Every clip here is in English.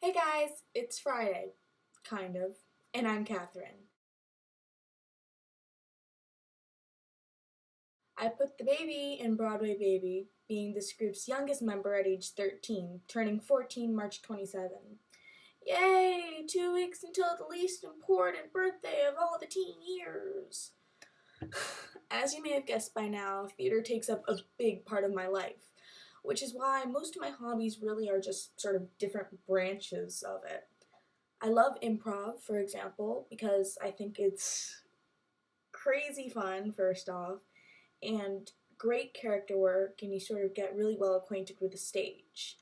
Hey guys, it's Friday, kind of, and I'm Catherine. I put the baby in Broadway Baby, being this group's youngest member at age 13, turning 14 March 27. Yay! 2 weeks until the least important birthday of all the teen years. As you may have guessed by now, theater takes up a big part of my life, which is why most of my hobbies really are just sort of different branches of it. I love improv, for example, because I think it's crazy fun, first off, and great character work, and you sort of get really well acquainted with the stage.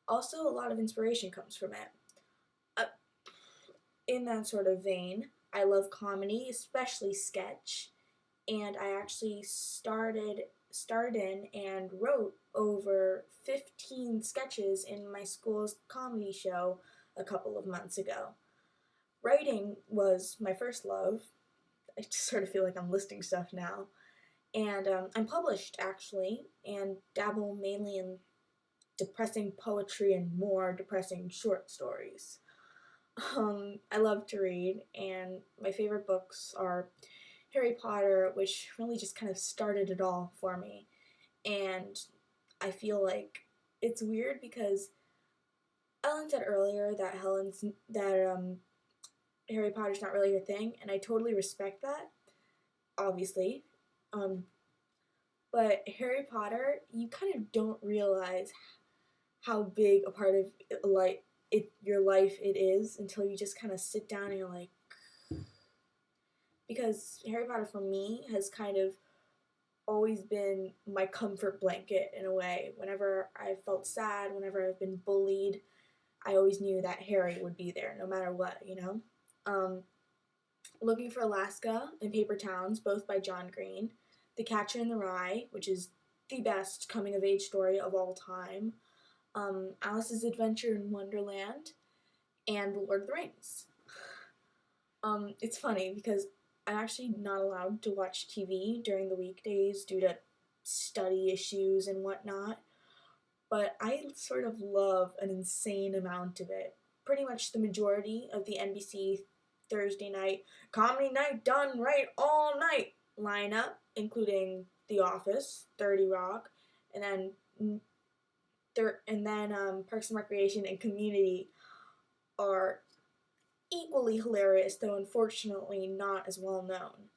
Also, a lot of inspiration comes from it. Uh, in that sort of vein, I love comedy, especially sketch, and I actually starred in and wrote over 15 sketches in my school's comedy show a couple of months ago. Writing was my first love. I just sort of feel like I'm listing stuff now. And I'm published actually, and dabble mainly in depressing poetry and more depressing short stories. I love to read, and my favorite books are Harry Potter, which really just kind of started it all for me. And I feel like it's weird because Ellen said earlier that Harry Potter's not really her thing, and I totally respect that, obviously. Um, but Harry Potter, you kind of don't realize how big a part of your life it is until you just kind of sit down and you're like, because Harry Potter for me has kind of always been my comfort blanket in a way. Whenever I felt sad, whenever I've been bullied, I always knew that Harry would be there no matter what. Um, Looking for Alaska and Paper Towns, both by John Green. The Catcher in the Rye, which is the best coming of age story of all time. Alice's Adventure in Wonderland, and The Lord of the Rings. It's funny because I'm actually not allowed to watch TV during the weekdays due to study issues and whatnot, but I sort of love an insane amount of it. Pretty much the majority of the NBC Thursday night comedy night done right all night lineup, including The Office, 30 Rock, and then Parks and Recreation and Community are equally hilarious, though unfortunately not as well known.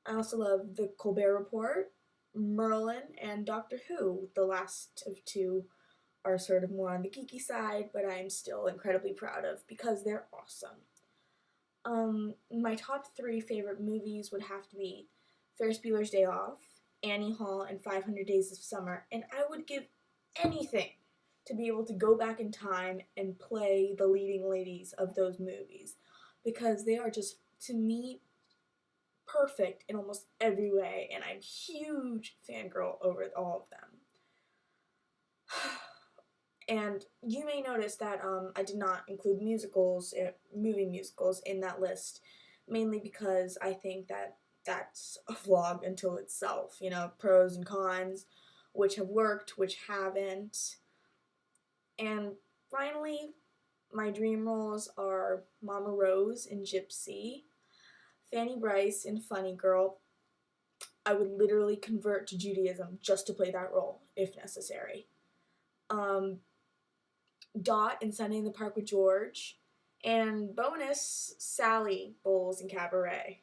I also love The Colbert Report, Merlin, and Doctor Who. The last of two are sort of more on the geeky side, but I'm still incredibly proud of because they're awesome. My top three favorite movies would have to be Ferris Bueller's Day Off, Annie Hall, and 500 Days of Summer, and I would give anything to be able to go back in time and play the leading ladies of those movies because they are just, to me, perfect in almost every way, and I'm a huge fangirl over all of them. And you may notice that I did not include movie musicals in that list, mainly because I think that that's a vlog until itself. Pros and cons, which have worked, which haven't. And finally, my dream roles are Mama Rose in Gypsy, Fanny Bryce in Funny Girl. I would literally convert to Judaism just to play that role, if necessary. Dot in Sunday in the Park with George, and bonus, Sally Bowles in Cabaret.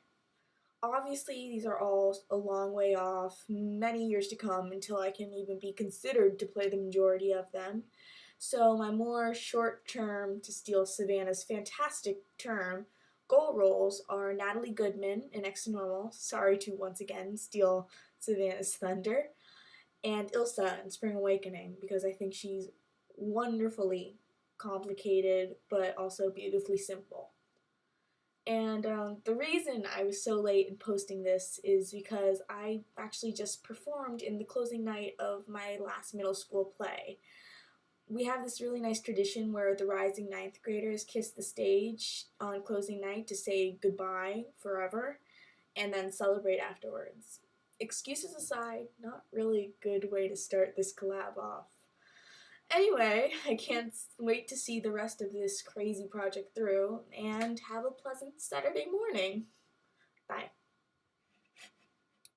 Obviously, these are all a long way off, many years to come until I can even be considered to play the majority of them. So my more short-term, to steal Savannah's fantastic term, goal roles are Natalie Goodman in Next to Normal, sorry to once again steal Savannah's thunder, and Ilsa in Spring Awakening because I think she's wonderfully complicated but also beautifully simple. And the reason I was so late in posting this is because I actually just performed in the closing night of my last middle school play. We have this really nice tradition where the rising ninth graders kiss the stage on closing night to say goodbye forever and then celebrate afterwards. Excuses aside, not really a good way to start this collab off. Anyway, I can't wait to see the rest of this crazy project through, and have a pleasant Saturday morning.